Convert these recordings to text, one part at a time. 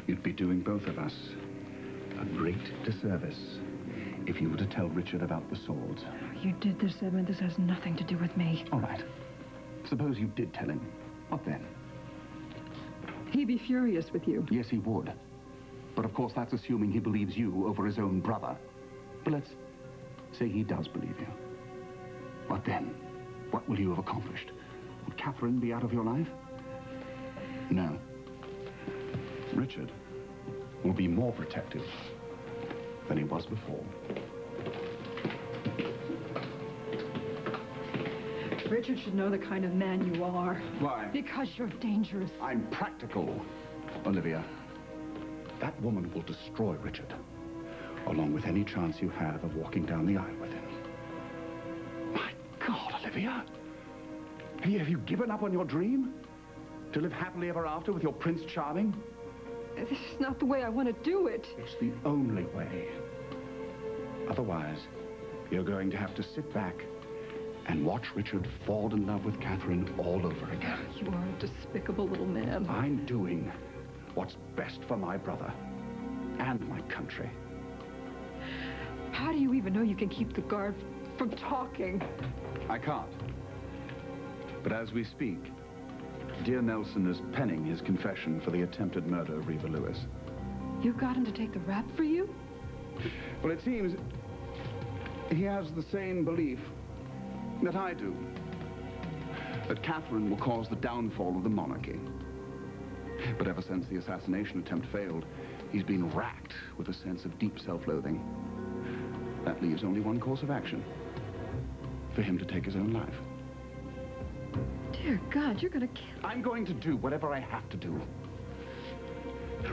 You'd be doing both of us a great disservice if you were to tell Richard about the swords. You did this, Edmund. This has nothing to do with me. All right. Suppose you did tell him. What then? He'd be furious with you. Yes, he would. But of course, that's assuming he believes you over his own brother. But let's say he does believe you. What then? What will you have accomplished? Would Catherine be out of your life? No. Richard will be more protective than he was before. Richard should know the kind of man you are. Why? Because you're dangerous. I'm practical, Olivia. That woman will destroy Richard, along with any chance you have of walking down the aisle with him. My God, Olivia! Have you given up on your dream? To live happily ever after with your Prince Charming? This is not the way I want to do it. It's the only way. Otherwise, you're going to have to sit back and watch Richard fall in love with Catherine all over again. You are a despicable little man. I'm doing what's best for my brother and my country. How do you even know you can keep the guard from talking? I can't. But as we speak, dear Nelson is penning his confession for the attempted murder of Reva Lewis. You got him to take the rap for you? Well, it seems he has the same belief that I do. That Catherine will cause the downfall of the monarchy. But ever since the assassination attempt failed, he's been racked with a sense of deep self-loathing. That leaves only one course of action. For him to take his own life. Dear God, you're gonna kill... I'm going to do whatever I have to do.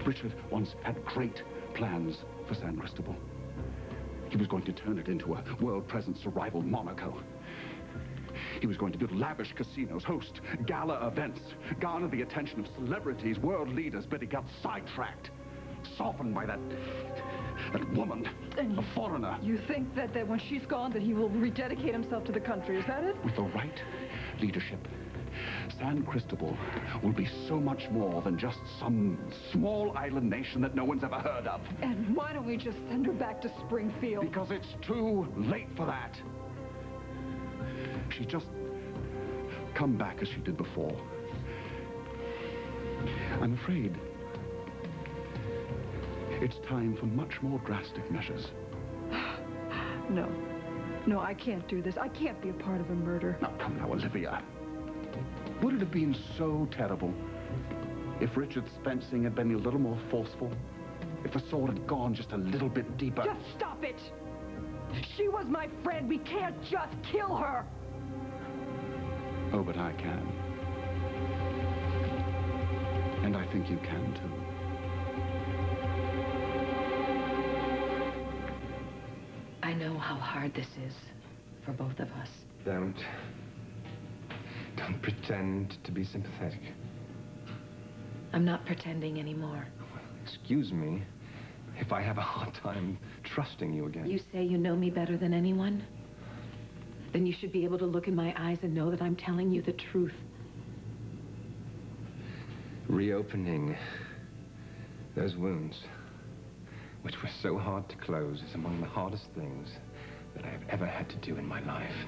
Richard once had great plans for San Cristobal. He was going to turn it into a world presence to rival Monaco. He was going to build lavish casinos, host gala events, garner the attention of celebrities, world leaders, but he got sidetracked, softened by that woman, a foreigner. You think that when she's gone, that he will rededicate himself to the country, is that it? With the right leadership, San Cristobal will be so much more than just some small island nation that no one's ever heard of. And why don't we just send her back to Springfield? Because it's too late for that. She just come back as she did before. I'm afraid it's time for much more drastic measures. No. No, I can't do this. I can't be a part of a murder. Now, come now, Olivia. Would it have been so terrible if Richard's fencing had been a little more forceful? If the sword had gone just a little bit deeper? Just stop it! She was my friend. We can't just kill her! Oh, but I can. And I think you can, too. I know how hard this is for both of us. Don't pretend to be sympathetic. I'm not pretending anymore. Well, excuse me if I have a hard time trusting you again. You say you know me better than anyone? Then you should be able to look in my eyes and know that I'm telling you the truth. Reopening those wounds, which were so hard to close, is among the hardest things that I have ever had to do in my life.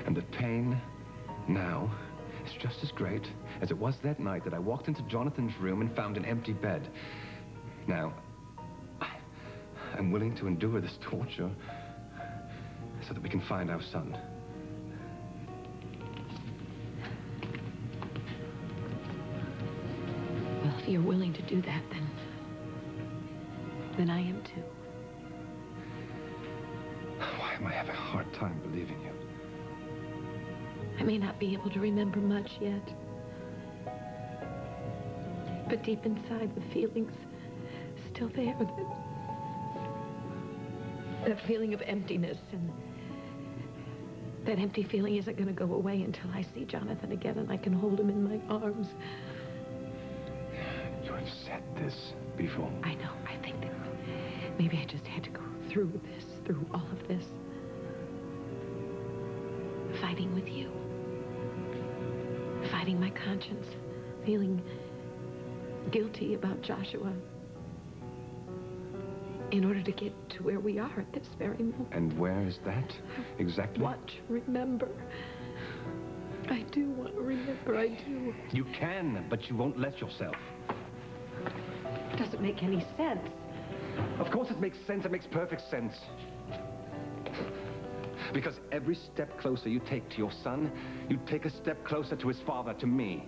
And the pain now is just as great as it was that night that I walked into Jonathan's room and found an empty bed. Now, I'm willing to endure this torture so that we can find our son. Well, if you're willing to do that, then I am too. Why am I having a hard time believing you? I may not be able to remember much yet. But deep inside, the feeling's still there. That feeling of emptiness, and that empty feeling isn't going to go away until I see Jonathan again and I can hold him in my arms. You have said this before. I know. I think that maybe I just had to go through this, through all of this. Fighting with you. Fighting my conscience. Feeling guilty about Joshua in order to get to where we are at this very moment. And where is that exactly? I want to remember. I do want to remember, I do. You can, but you won't let yourself. It doesn't make any sense. Of course it makes sense. It makes perfect sense. Because every step closer you take to your son, you take a step closer to his father, to me.